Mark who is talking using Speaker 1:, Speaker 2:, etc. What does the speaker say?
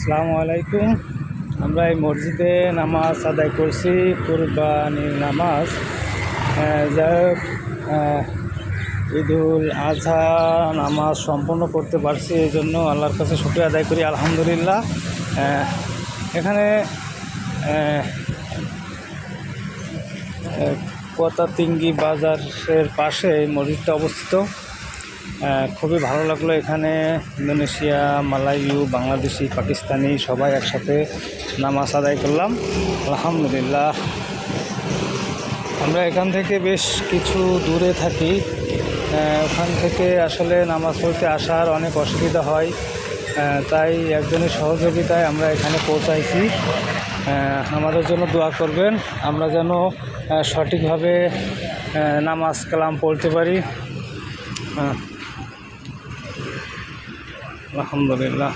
Speaker 1: আসসালামু আলাইকুম। আমরা এই মসজিদে নামাজ আদায় করছি, কুরবানির নামাজ। যাই হোক, ঈদুল আজহা নামাজ সম্পন্ন করতে পারছি, এই জন্য আল্লাহর কাছে শুকরিয়া আদায় করি, আলহামদুলিল্লাহ। এখানে কোতাতিঙ্গি বাজারের পাশে এই মসজিদটা অবস্থিত। খুবই ভালো লাগলো। এখানে ইন্দোনেশিয়া, মালয়েশীয়, বাংলাদেশি, পাকিস্তানি সবাই একসাথে নামাজ আদায় করলাম, আলহামদুলিল্লাহ। আমরা এখান থেকে বেশ কিছু দূরে থাকি, ওখান থেকে আসলে নামাজ পড়তে আসার অনেক অসুবিধা হয়, তাই একজনের সহযোগিতায় আমরা এখানে পৌঁছাইছি। আমাদের জন্য দোয়া করবেন, আমরা যেন সঠিকভাবে নামাজ কালাম পড়তে পারি, আলহামদুলিল্লাহ।